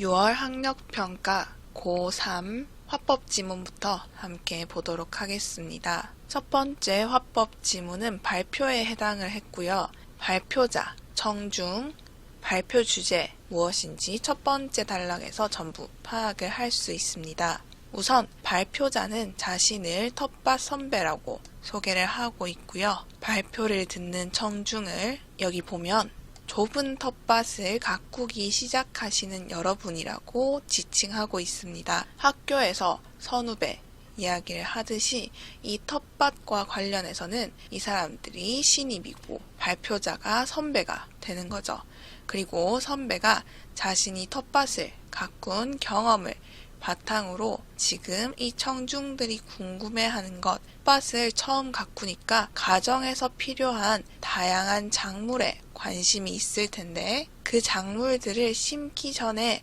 6월 학력평가 고3 화법 지문부터 함께 보도록 하겠습니다. 첫 번째 화법 지문은 발표에 해당을 했고요. 발표자, 청중, 발표 주제 무엇인지 첫 번째 단락에서 전부 파악을 할 수 있습니다. 우선 발표자는 자신을 텃밭 선배라고 소개를 하고 있고요. 발표를 듣는 청중을 여기 보면 좁은 텃밭을 가꾸기 시작하시는 여러분이라고 지칭하고 있습니다. 학교에서 선후배 이야기를 하듯이 이 텃밭과 관련해서는 이 사람들이 신입이고 발표자가 선배가 되는 거죠. 그리고 선배가 자신이 텃밭을 가꾼 경험을 바탕으로 지금 이 청중들이 궁금해하는 것, 텃밭을 처음 가꾸니까 가정에서 필요한 다양한 작물에 관심이 있을 텐데 그 작물들을 심기 전에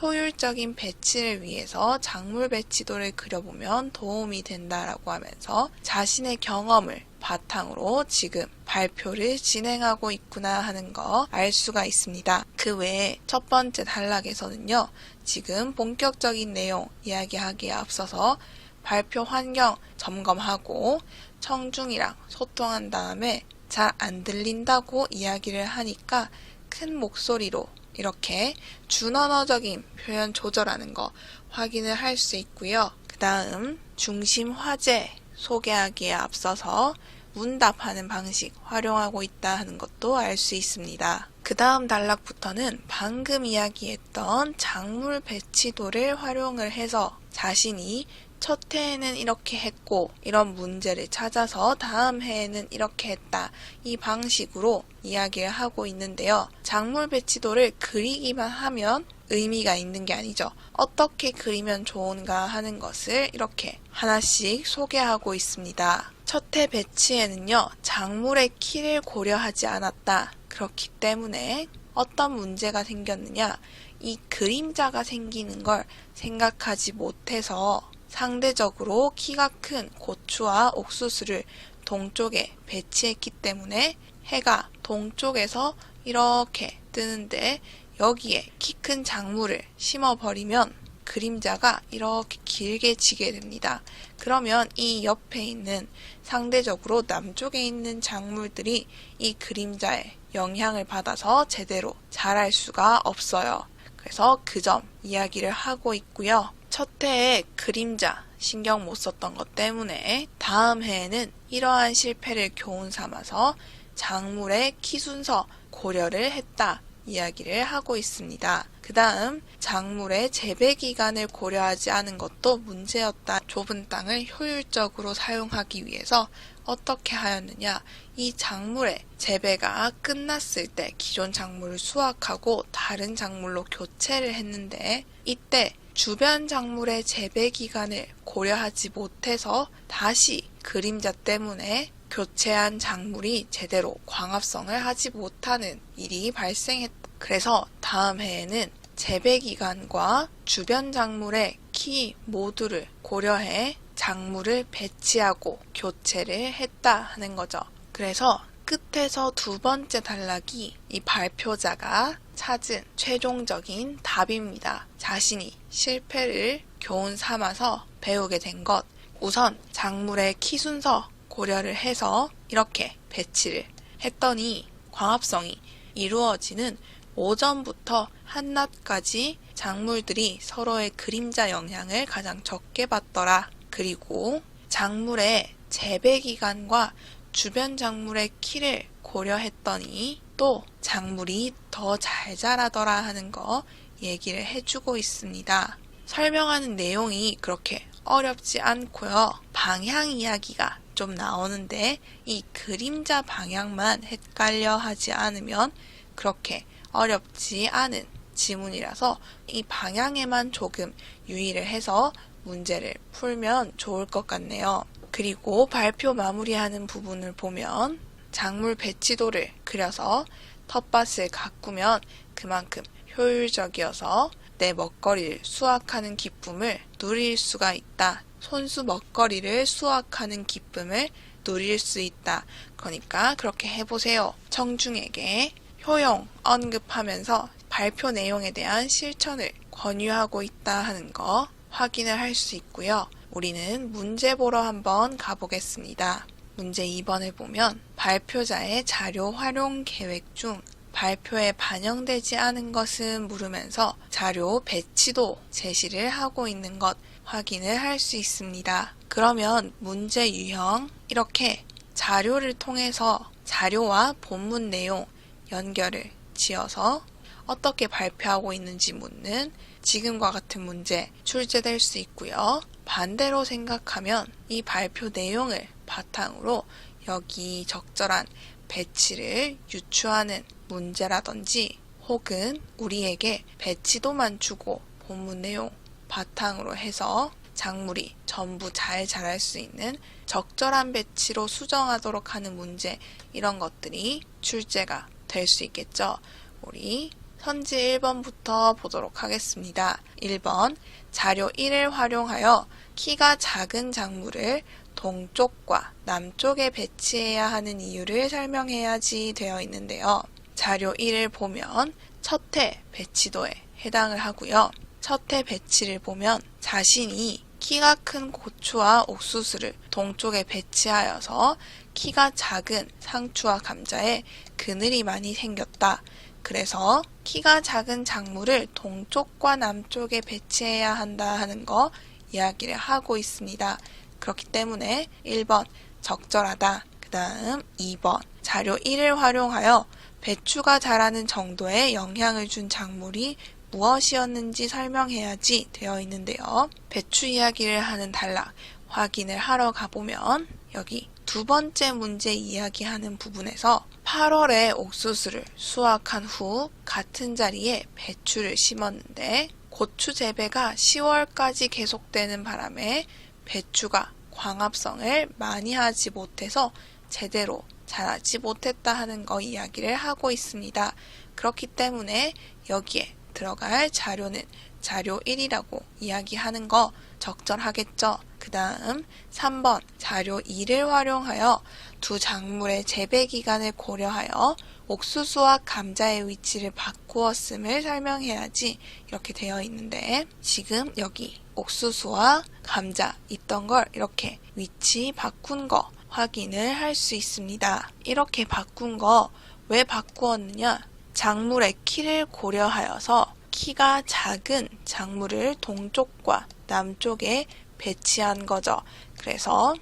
효율적인 배치를 위해서 작물 배치도를 그려보면 도움이 된다라고 하면서 자신의 경험을 바탕으로 지금 발표를 진행하고 있구나 하는 거 알 수가 있습니다. 그 외에 첫 번째 단락에서는요. 지금 본격적인 내용 이야기하기에 앞서서 발표 환경 점검하고 청중이랑 소통한 다음에 잘 안 들린다고 이야기를 하니까 큰 목소리로 이렇게 준언어적인 표현 조절하는 거 확인을 할 수 있고요. 그 다음 중심 화제 소개하기에 앞서서 문답하는 방식 활용하고 있다 하는 것도 알 수 있습니다. 그 다음 단락부터는 방금 이야기했던 작물 배치도를 활용을 해서 자신이 첫 해에는 이렇게 했고 이런 문제를 찾아서 다음 해에는 이렇게 했다. 이 방식으로 이야기를 하고 있는데요. 작물 배치도를 그리기만 하면 의미가 있는 게 아니죠. 어떻게 그리면 좋은가 하는 것을 이렇게 하나씩 소개하고 있습니다. 첫 해 배치에는요. 작물의 키를 고려하지 않았다. 그렇기 때문에 어떤 문제가 생겼느냐. 이 그림자가 생기는 걸 생각하지 못해서 상대적으로 키가 큰 고추와 옥수수를 동쪽에 배치했기 때문에 해가 동쪽에서 이렇게 뜨는데 여기에 키 큰 작물을 심어버리면 그림자가 이렇게 길게 지게 됩니다. 그러면 이 옆에 있는 상대적으로 남쪽에 있는 작물들이 이 그림자에 영향을 받아서 제대로 자랄 수가 없어요. 그래서 그 점 이야기를 하고 있고요. 첫 해에 그림자 신경 못 썼던 것 때문에 다음 해에는 이러한 실패를 교훈 삼아서 작물의 키 순서 고려를 했다 이야기를 하고 있습니다. 그 다음 작물의 재배 기간을 고려하지 않은 것도 문제였다. 좁은 땅을 효율적으로 사용하기 위해서 어떻게 하였느냐. 이 작물의 재배가 끝났을 때 기존 작물을 수확하고 다른 작물로 교체를 했는데 이때 주변 작물의 재배 기간을 고려하지 못해서 다시 그림자 때문에 교체한 작물이 제대로 광합성을 하지 못하는 일이 발생했다. 그래서 다음 해에는 재배 기간과 주변 작물의 키 모두를 고려해 작물을 배치하고 교체를 했다 하는 거죠. 그래서 끝에서 두 번째 단락이 이 발표자가 찾은 최종적인 답입니다. 자신이 실패를 교훈 삼아서 배우게 된 것. 우선 작물의 키 순서 고려를 해서 이렇게 배치를 했더니 광합성이 이루어지는 오전부터 한낮까지 작물들이 서로의 그림자 영향을 가장 적게 받더라. 그리고 작물의 재배 기간과 주변 작물의 키를 고려했더니 또 작물이 더 잘 자라더라 하는 거 얘기를 해주고 있습니다. 설명하는 내용이 그렇게 어렵지 않고요. 방향 이야기가 좀 나오는데 이 그림자 방향만 헷갈려 하지 않으면 그렇게 어렵지 않은 지문이라서 이 방향에만 조금 유의를 해서 문제를 풀면 좋을 것 같네요. 그리고 발표 마무리하는 부분을 보면 작물 배치도를 그려서 텃밭을 가꾸면 그만큼 효율적이어서 내 먹거리를 수확하는 기쁨을 누릴 수가 있다. 손수 먹거리를 수확하는 기쁨을 누릴 수 있다. 그러니까 그렇게 해보세요. 청중에게 효용 언급하면서 발표 내용에 대한 실천을 권유하고 있다 하는 거 확인을 할 수 있고요. 우리는 문제 보러 한번 가보겠습니다. 문제 2번을 보면 발표자의 자료 활용 계획 중 발표에 반영되지 않은 것은 물으면서 자료 배치도 제시를 하고 있는 것 확인을 할 수 있습니다. 그러면 문제 유형 이렇게 자료를 통해서 자료와 본문 내용 연결을 지어서 어떻게 발표하고 있는지 묻는 지금과 같은 문제 출제될 수 있고요. 반대로 생각하면 이 발표 내용을 바탕으로 여기 적절한 배치를 유추하는 문제라든지 혹은 우리에게 배치도만 주고 본문 내용 바탕으로 해서 작물이 전부 잘 자랄 수 있는 적절한 배치로 수정하도록 하는 문제 이런 것들이 출제가 될 수 있겠죠. 우리 선지 1번부터 보도록 하겠습니다. 1번 자료 1을 활용하여 키가 작은 작물을 동쪽과 남쪽에 배치해야 하는 이유를 설명해야지 되어 있는데요. 자료 1을 보면 첫해 배치도에 해당을 하고요. 첫해 배치를 보면 자신이 키가 큰 고추와 옥수수를 동쪽에 배치하여서 키가 작은 상추와 감자에 그늘이 많이 생겼다. 그래서 키가 작은 작물을 동쪽과 남쪽에 배치해야 한다 하는 거 이야기를 하고 있습니다. 그렇기 때문에 1번 적절하다. 그 다음 2번 자료 1을 활용하여 배추가 자라는 정도의 영향을 준 작물이 무엇이었는지 설명해야지 되어 있는데요. 배추 이야기를 하는 단락 확인을 하러 가보면 여기 두 번째 문제 이야기하는 부분에서 8월에 옥수수를 수확한 후 같은 자리에 배추를 심었는데 고추 재배가 10월까지 계속되는 바람에 배추가 광합성을 많이 하지 못해서 제대로 자라지 못했다 하는 거 이야기를 하고 있습니다. 그렇기 때문에 여기에 들어갈 자료는 자료 1이라고 이야기하는 거 적절하겠죠. 그 다음 3번 자료 2를 활용하여 두 작물의 재배 기간을 고려하여 옥수수와 감자의 위치를 바꾸었음을 설명해야지 이렇게 되어 있는데 지금 여기 옥수수와 감자 있던 걸 이렇게 위치 바꾼 거 확인을 할 수 있습니다. 이렇게 바꾼 거 왜 바꾸었느냐? 작물의 키를 고려하여서 키가 작은 작물을 동쪽과 남쪽에 배치한 거죠. 그래서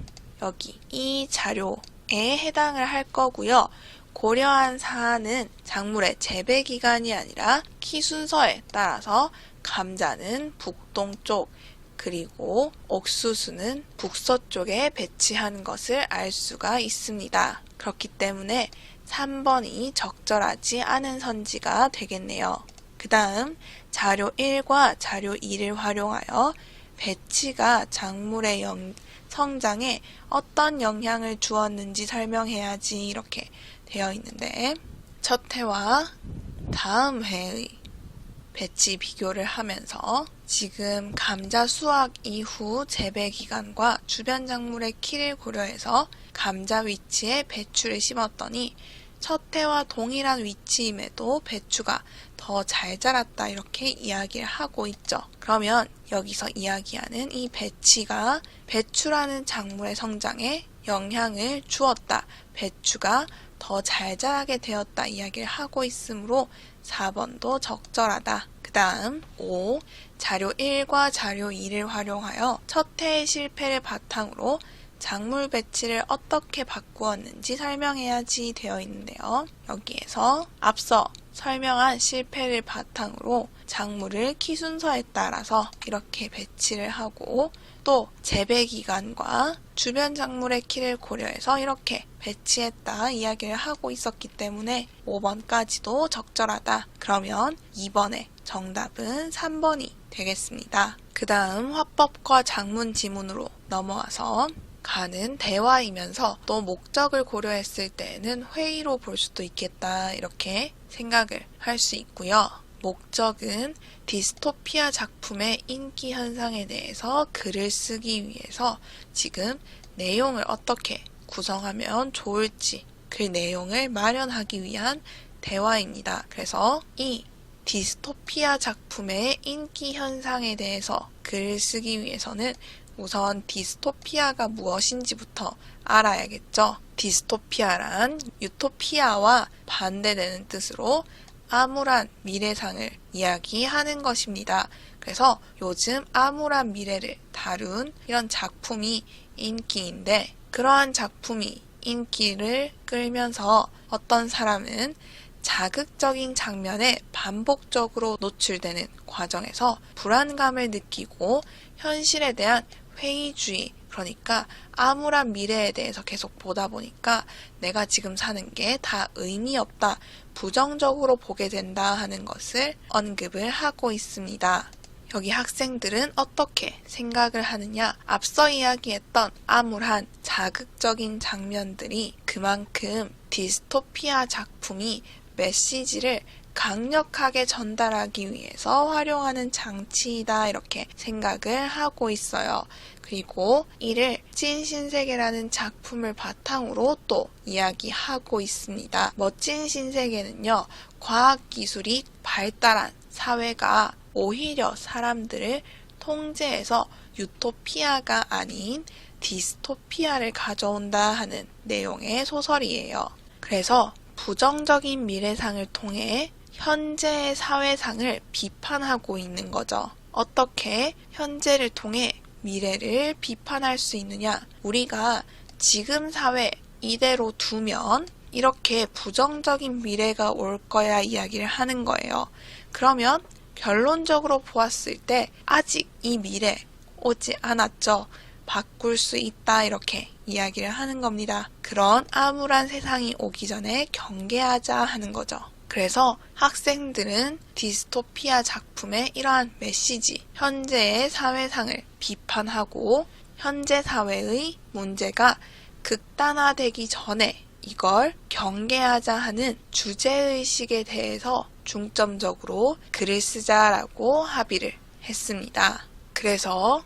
여기 이 자료에 해당을 할 거고요. 고려한 사안은 작물의 재배 기간이 아니라 키 순서에 따라서 감자는 북동쪽 그리고 옥수수는 북서쪽에 배치한 것을 알 수가 있습니다. 그렇기 때문에 3번이 적절하지 않은 선지가 되겠네요. 그 다음 자료 1과 자료 2를 활용하여 배치가 작물의 성장에 어떤 영향을 주었는지 설명해야지 이렇게 되어 있는데 첫 해와 다음 해의 배치 비교를 하면서 지금 감자 수확 이후 재배 기간과 주변 작물의 키를 고려해서 감자 위치에 배추를 심었더니 첫 해와 동일한 위치임에도 배추가 더 잘 자랐다 이렇게 이야기를 하고 있죠. 그러면 여기서 이야기하는 이 배치가 배추라는 작물의 성장에 영향을 주었다. 배추가 더 잘 자라게 되었다 이야기를 하고 있으므로 4번도 적절하다. 그 다음 5. 자료 1과 자료 2를 활용하여 첫 해의 실패를 바탕으로 작물 배치를 어떻게 바꾸었는지 설명해야지 되어 있는데요. 여기에서 앞서 설명한 실패를 바탕으로 작물을 키 순서에 따라서 이렇게 배치를 하고 또 재배 기간과 주변 작물의 키를 고려해서 이렇게 배치했다 이야기를 하고 있었기 때문에 5번까지도 적절하다. 그러면 2번의 정답은 3번이 되겠습니다. 그 다음 화법과 작문 지문으로 넘어와서 가는 대화이면서 또 목적을 고려했을 때는 회의로 볼 수도 있겠다 이렇게 생각을 할 수 있고요. 목적은 디스토피아 작품의 인기 현상에 대해서 글을 쓰기 위해서 지금 내용을 어떻게 구성하면 좋을지 그 내용을 마련하기 위한 대화입니다. 그래서 이 디스토피아 작품의 인기 현상에 대해서 글을 쓰기 위해서는 우선 디스토피아가 무엇인지부터 알아야겠죠. 디스토피아란 유토피아와 반대되는 뜻으로 암울한 미래상을 이야기하는 것입니다. 그래서 요즘 암울한 미래를 다룬 이런 작품이 인기인데, 그러한 작품이 인기를 끌면서 어떤 사람은 자극적인 장면에 반복적으로 노출되는 과정에서 불안감을 느끼고 현실에 대한 회의주의, 그러니까 암울한 미래에 대해서 계속 보다 보니까 내가 지금 사는 게 다 의미 없다, 부정적으로 보게 된다 하는 것을 언급을 하고 있습니다. 여기 학생들은 어떻게 생각을 하느냐? 앞서 이야기했던 암울한 자극적인 장면들이 그만큼 디스토피아 작품이 메시지를 강력하게 전달하기 위해서 활용하는 장치이다, 이렇게 생각을 하고 있어요. 그리고 이를 멋진 신세계라는 작품을 바탕으로 또 이야기하고 있습니다. 멋진 신세계는요, 과학기술이 발달한 사회가 오히려 사람들을 통제해서 유토피아가 아닌 디스토피아를 가져온다 하는 내용의 소설이에요. 그래서 부정적인 미래상을 통해 현재의 사회상을 비판하고 있는 거죠. 어떻게 현재를 통해 미래를 비판할 수 있느냐? 우리가 지금 사회 이대로 두면 이렇게 부정적인 미래가 올 거야 이야기를 하는 거예요. 그러면 결론적으로 보았을 때 아직 이 미래 오지 않았죠. 바꿀 수 있다, 이렇게 이야기를 하는 겁니다. 그런 암울한 세상이 오기 전에 경계하자 하는 거죠. 그래서 학생들은 디스토피아 작품의 이러한 메시지, 현재의 사회상을 비판하고 현재 사회의 문제가 극단화되기 전에 이걸 경계하자 하는 주제의식에 대해서 중점적으로 글을 쓰자라고 합의를 했습니다. 그래서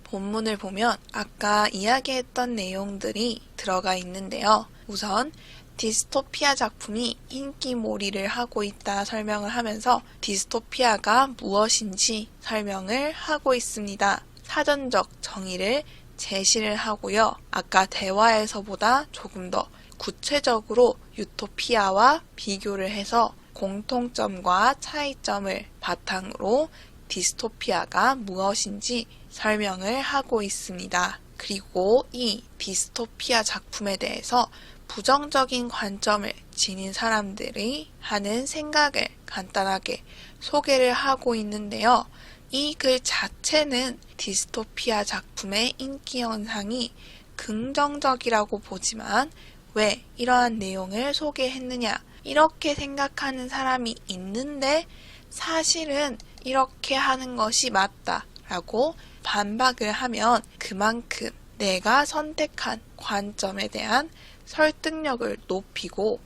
본문을 보면 아까 이야기했던 내용들이 들어가 있는데요. 우선 디스토피아 작품이 인기몰이를 하고 있다 설명을 하면서 디스토피아가 무엇인지 설명을 하고 있습니다. 사전적 정의를 제시를 하고요. 아까 대화에서보다 조금 더 구체적으로 유토피아와 비교를 해서 공통점과 차이점을 바탕으로 디스토피아가 무엇인지 설명을 하고 있습니다. 그리고 이 디스토피아 작품에 대해서 부정적인 관점을 지닌 사람들이 하는 생각을 간단하게 소개를 하고 있는데요. 이 글 자체는 디스토피아 작품의 인기 현상이 긍정적이라고 보지만 왜 이러한 내용을 소개했느냐? 이렇게 생각하는 사람이 있는데 사실은 이렇게 하는 것이 맞다라고 반박을 하면 그만큼 내가 선택한 관점에 대한 설득력을 높이고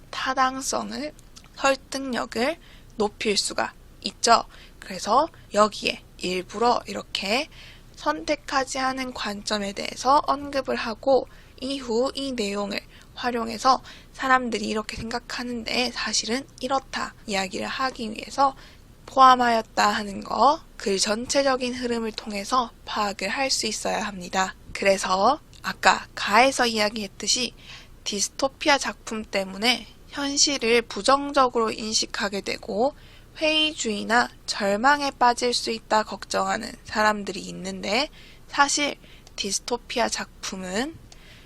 설득력을 높일 수가 있죠. 그래서 여기에 일부러 이렇게 선택하지 않은 관점에 대해서 언급을 하고 이후 이 내용을 활용해서 사람들이 이렇게 생각하는데 사실은 이렇다 이야기를 하기 위해서 포함하였다 하는 거, 글 전체적인 흐름을 통해서 파악을 할 수 있어야 합니다. 그래서 아까 가에서 이야기했듯이 디스토피아 작품 때문에 현실을 부정적으로 인식하게 되고 회의주의나 절망에 빠질 수 있다 걱정하는 사람들이 있는데, 사실 디스토피아 작품은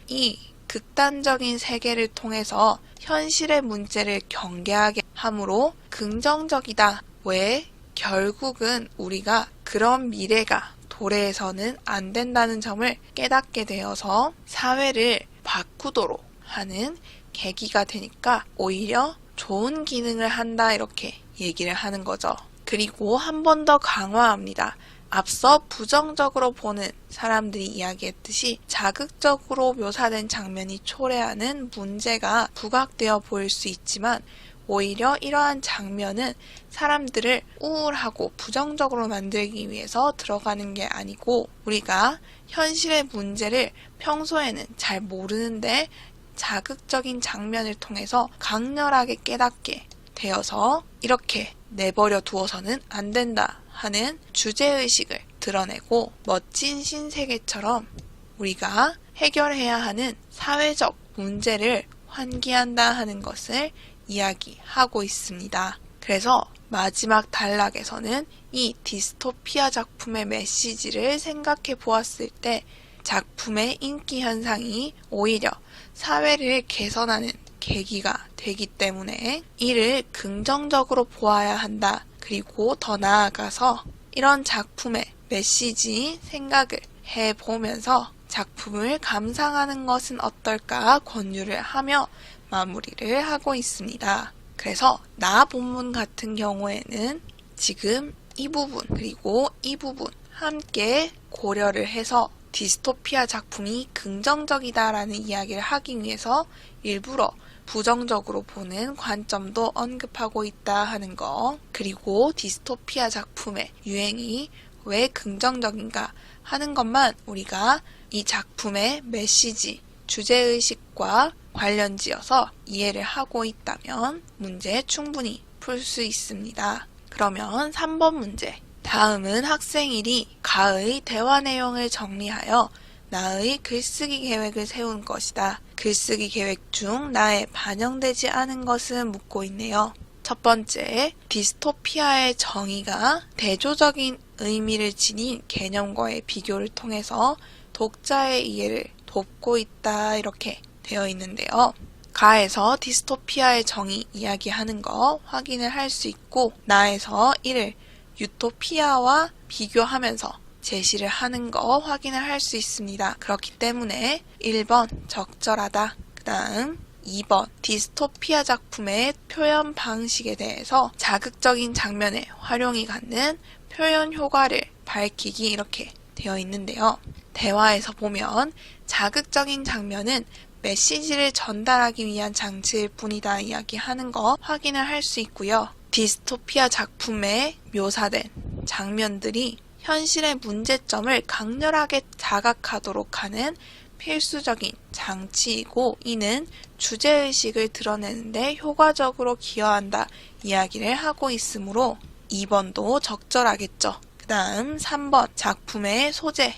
이 극단적인 세계를 통해서 현실의 문제를 경계하게 함으로 긍정적이다. 왜? 결국은 우리가 그런 미래가 도래해서는 안 된다는 점을 깨닫게 되어서 사회를 바꾸도록 하는 계기가 되니까 오히려 좋은 기능을 한다, 이렇게 얘기를 하는 거죠. 그리고 한 번 더 강화합니다. 앞서 부정적으로 보는 사람들이 이야기했듯이 자극적으로 묘사된 장면이 초래하는 문제가 부각되어 보일 수 있지만 오히려 이러한 장면은 사람들을 우울하고 부정적으로 만들기 위해서 들어가는 게 아니고, 우리가 현실의 문제를 평소에는 잘 모르는데 자극적인 장면을 통해서 강렬하게 깨닫게 되어서 이렇게 내버려 두어서는 안 된다 하는 주제의식을 드러내고 멋진 신세계처럼 우리가 해결해야 하는 사회적 문제를 환기한다 하는 것을 이야기하고 있습니다. 그래서 마지막 단락에서는 이 디스토피아 작품의 메시지를 생각해 보았을 때 작품의 인기 현상이 오히려 사회를 개선하는 계기가 되기 때문에 이를 긍정적으로 보아야 한다. 그리고 더 나아가서 이런 작품의 메시지 생각을 해보면서 작품을 감상하는 것은 어떨까 권유를 하며 마무리를 하고 있습니다. 그래서 나 본문 같은 경우에는 지금 이 부분 그리고 이 부분 함께 고려를 해서 디스토피아 작품이 긍정적이다라는 이야기를 하기 위해서 일부러 부정적으로 보는 관점도 언급하고 있다 하는 거, 그리고 디스토피아 작품의 유행이 왜 긍정적인가 하는 것만 우리가 이 작품의 메시지, 주제의식과 관련지어서 이해를 하고 있다면 문제 충분히 풀 수 있습니다. 그러면 3번 문제. 다음은 학생일이 가의 대화 내용을 정리하여 나의 글쓰기 계획을 세운 것이다. 글쓰기 계획 중 나에 반영되지 않은 것은 묻고 있네요. 첫 번째, 디스토피아의 정의가 대조적인 의미를 지닌 개념과의 비교를 통해서 독자의 이해를 돕고 있다 이렇게 되어 있는데요. 가에서 디스토피아의 정의 이야기하는 거 확인을 할 수 있고 나에서 이를 유토피아와 비교하면서 제시를 하는 거 확인을 할 수 있습니다. 그렇기 때문에 1번 적절하다. 그 다음 2번 디스토피아 작품의 표현 방식에 대해서 자극적인 장면의 활용이 갖는 표현 효과를 밝히기 이렇게 되어 있는데요. 대화에서 보면 자극적인 장면은 메시지를 전달하기 위한 장치일 뿐이다 이야기하는 거 확인을 할 수 있고요. 디스토피아 작품에 묘사된 장면들이 현실의 문제점을 강렬하게 자각하도록 하는 필수적인 장치이고 이는 주제의식을 드러내는데 효과적으로 기여한다 이야기를 하고 있으므로 2번도 적절하겠죠. 그 다음 3번 작품의 소재.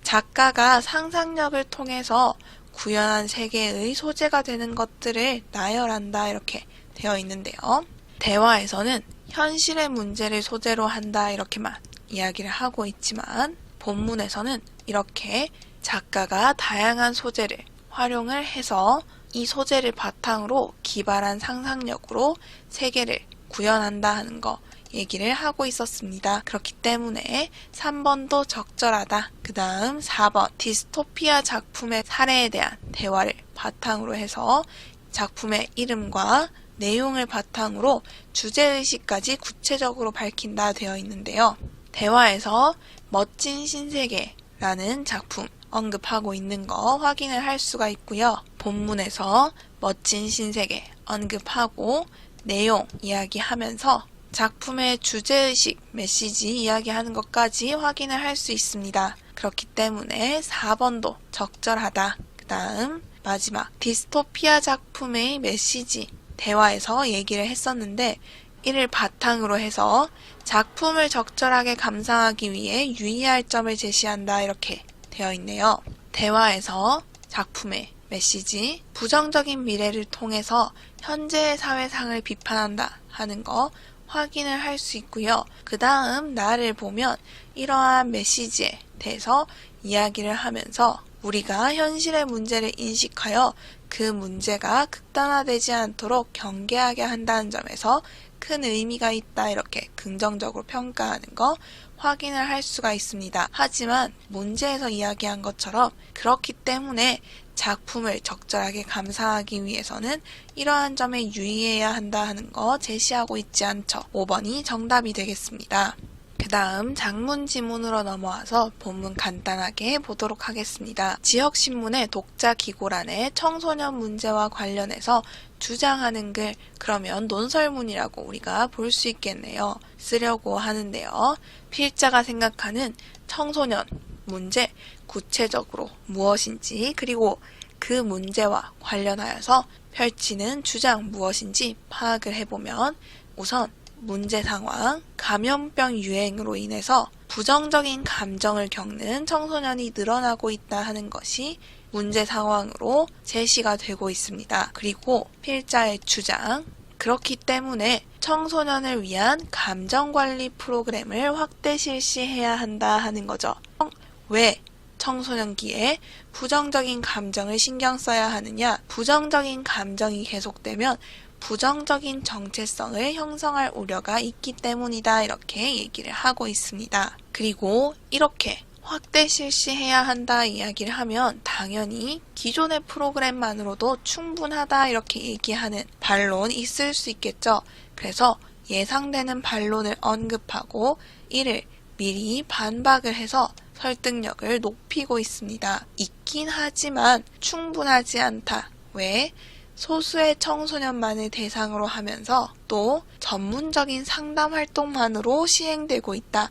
작가가 상상력을 통해서 구현한 세계의 소재가 되는 것들을 나열한다 이렇게 되어 있는데요. 대화에서는 현실의 문제를 소재로 한다 이렇게만 이야기를 하고 있지만 본문에서는 이렇게 작가가 다양한 소재를 활용을 해서 이 소재를 바탕으로 기발한 상상력으로 세계를 구현한다 하는 거 얘기를 하고 있었습니다. 그렇기 때문에 3번도 적절하다. 그 다음 4번 디스토피아 작품의 사례에 대한 대화를 바탕으로 해서 작품의 이름과 내용을 바탕으로 주제의식까지 구체적으로 밝힌다 되어 있는데요. 대화에서 멋진 신세계라는 작품 언급하고 있는 거 확인을 할 수가 있고요. 본문에서 멋진 신세계 언급하고 내용 이야기하면서 작품의 주제의식, 메시지 이야기하는 것까지 확인을 할 수 있습니다. 그렇기 때문에 4번도 적절하다. 그 다음 마지막 디스토피아 작품의 메시지 대화에서 얘기를 했었는데 이를 바탕으로 해서 작품을 적절하게 감상하기 위해 유의할 점을 제시한다 이렇게 되어 있네요. 대화에서 작품의 메시지, 부정적인 미래를 통해서 현재의 사회상을 비판한다 하는 거 확인을 할 수 있고요. 그 다음 나를 보면 이러한 메시지에 대해서 이야기를 하면서 우리가 현실의 문제를 인식하여 그 문제가 극단화되지 않도록 경계하게 한다는 점에서 큰 의미가 있다 이렇게 긍정적으로 평가하는 거 확인을 할 수가 있습니다. 하지만 문제에서 이야기한 것처럼 그렇기 때문에 작품을 적절하게 감상하기 위해서는 이러한 점에 유의해야 한다 하는 거 제시하고 있지 않죠. 5번이 정답이 되겠습니다. 그 다음 장문 지문으로 넘어와서 본문 간단하게 보도록 하겠습니다. 지역신문의 독자 기고란에 청소년 문제와 관련해서 주장하는 글, 그러면 논설문이라고 우리가 볼 수 있겠네요. 쓰려고 하는데요. 필자가 생각하는 청소년 문제, 구체적으로 무엇인지 그리고 그 문제와 관련하여서 펼치는 주장 무엇인지 파악을 해보면 우선 문제 상황, 감염병 유행으로 인해서 부정적인 감정을 겪는 청소년이 늘어나고 있다 하는 것이 문제 상황으로 제시가 되고 있습니다. 그리고 필자의 주장, 그렇기 때문에 청소년을 위한 감정관리 프로그램을 확대 실시해야 한다 하는 거죠. 왜 청소년기에 부정적인 감정을 신경 써야 하느냐? 부정적인 감정이 계속되면 부정적인 정체성을 형성할 우려가 있기 때문이다. 이렇게 얘기를 하고 있습니다. 그리고 이렇게 확대 실시해야 한다 이야기를 하면 당연히 기존의 프로그램만으로도 충분하다 이렇게 얘기하는 반론이 있을 수 있겠죠. 그래서 예상되는 반론을 언급하고 이를 미리 반박을 해서 설득력을 높이고 있습니다. 있긴 하지만 충분하지 않다. 왜? 소수의 청소년만을 대상으로 하면서 또 전문적인 상담 활동만으로 시행되고 있다.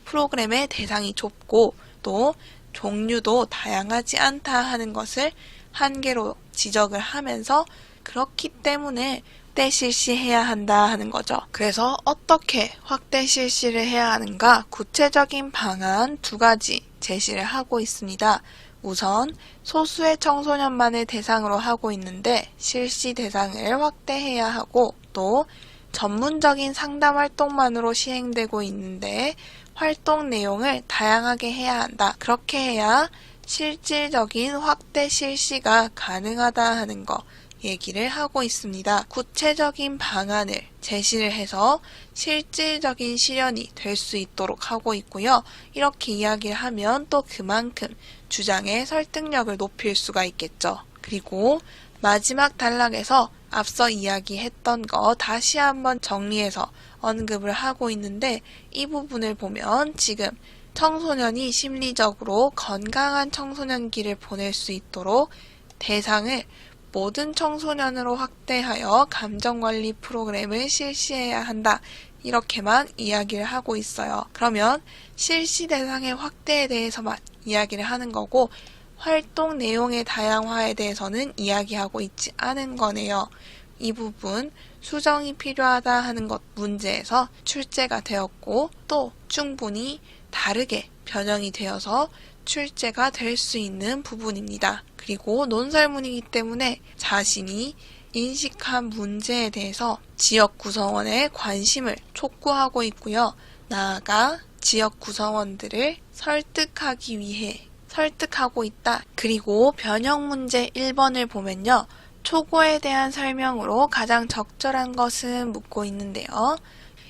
프로그램의 대상이 좁고 또 종류도 다양하지 않다 하는 것을 한계로 지적을 하면서 그렇기 때문에 확대 실시해야 한다 하는 거죠. 그래서 어떻게 확대 실시를 해야 하는가 구체적인 방안 2가지 제시를 하고 있습니다. 우선 소수의 청소년만을 대상으로 하고 있는데 실시 대상을 확대해야 하고 또 전문적인 상담 활동만으로 시행되고 있는데 활동 내용을 다양하게 해야 한다. 그렇게 해야 실질적인 확대 실시가 가능하다 하는 거 얘기를 하고 있습니다. 구체적인 방안을 제시를 해서 실질적인 실현이 될 수 있도록 하고 있고요. 이렇게 이야기를 하면 또 그만큼 주장의 설득력을 높일 수가 있겠죠. 그리고 마지막 단락에서 앞서 이야기했던 거 다시 한번 정리해서 언급을 하고 있는데 이 부분을 보면 지금 청소년이 심리적으로 건강한 청소년기를 보낼 수 있도록 대상을 모든 청소년으로 확대하여 감정관리 프로그램을 실시해야 한다. 이렇게만 이야기를 하고 있어요. 그러면 실시 대상의 확대에 대해서만 이야기를 하는 거고 활동 내용의 다양화에 대해서는 이야기하고 있지 않은 거네요. 이 부분 수정이 필요하다 하는 것 문제에서 출제가 되었고 또 충분히 다르게 변형이 되어서 출제가 될 수 있는 부분입니다. 그리고 논설문이기 때문에 자신이 인식한 문제에 대해서 지역 구성원의 관심을 촉구하고 있고요. 나아가 지역 구성원들을 설득하기 위해 설득하고 있다. 그리고 변형 문제 1번을 보면요. 초고에 대한 설명으로 가장 적절한 것은 묻고 있는데요.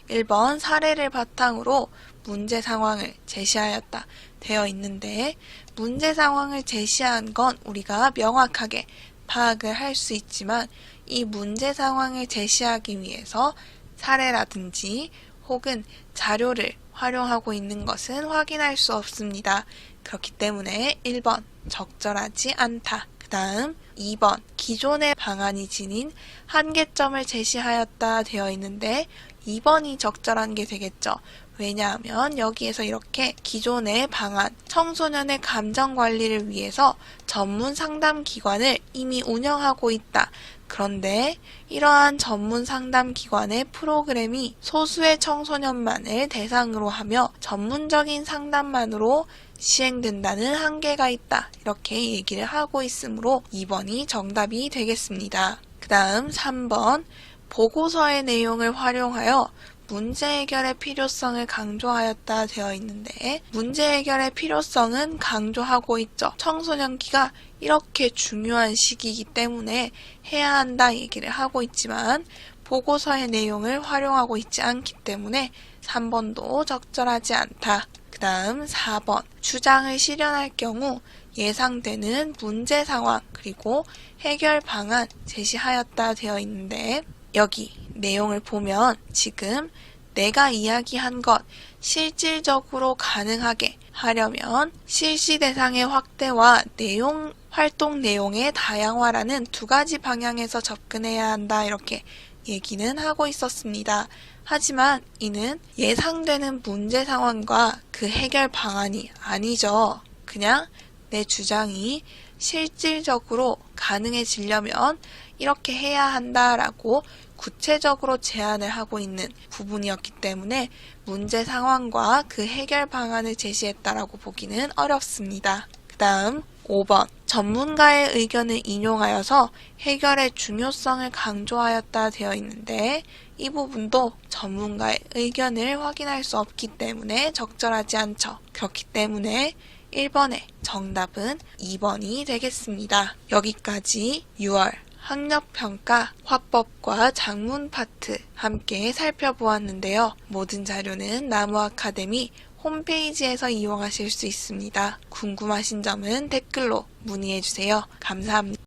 1번 사례를 바탕으로 문제 상황을 제시하였다 되어 있는데 문제 상황을 제시한 건 우리가 명확하게 파악을 할 수 있지만 이 문제 상황을 제시하기 위해서 사례라든지 혹은 자료를 활용하고 있는 것은 확인할 수 없습니다. 그렇기 때문에 1번 적절하지 않다. 그 다음 2번 기존의 방안이 지닌 한계점을 제시하였다 되어 있는데 2번이 적절한 게 되겠죠. 왜냐하면 여기에서 이렇게 기존의 방안, 청소년의 감정관리를 위해서 전문 상담기관을 이미 운영하고 있다. 그런데 이러한 전문 상담기관의 프로그램이 소수의 청소년만을 대상으로 하며 전문적인 상담만으로 시행된다는 한계가 있다. 이렇게 얘기를 하고 있으므로 2번이 정답이 되겠습니다. 그 다음 3번 보고서의 내용을 활용하여 문제 해결의 필요성을 강조하였다 되어 있는데 문제 해결의 필요성은 강조하고 있죠. 청소년기가 이렇게 중요한 시기이기 때문에 해야 한다 얘기를 하고 있지만 보고서의 내용을 활용하고 있지 않기 때문에 3번도 적절하지 않다. 그 다음 4번 주장을 실현할 경우 예상되는 문제 상황 그리고 해결 방안 제시하였다 되어 있는데 여기 내용을 보면 지금 내가 이야기한 것 실질적으로 가능하게 하려면 실시 대상의 확대와 활동 내용의 다양화라는 2가지 방향에서 접근해야 한다 이렇게 얘기는 하고 있었습니다. 하지만 이는 예상되는 문제 상황과 그 해결 방안이 아니죠. 그냥 내 주장이 실질적으로 가능해지려면 이렇게 해야 한다라고 구체적으로 제안을 하고 있는 부분이었기 때문에 문제 상황과 그 해결 방안을 제시했다라고 보기는 어렵습니다. 그 다음 5번. 전문가의 의견을 인용하여서 해결의 중요성을 강조하였다 되어 있는데 이 부분도 전문가의 의견을 확인할 수 없기 때문에 적절하지 않죠. 그렇기 때문에 1번의 정답은 2번이 되겠습니다. 여기까지 6월 학력평가 화법과 작문 파트 함께 살펴보았는데요. 모든 자료는 나무아카데미 홈페이지에서 이용하실 수 있습니다. 궁금하신 점은 댓글로 문의해주세요. 감사합니다.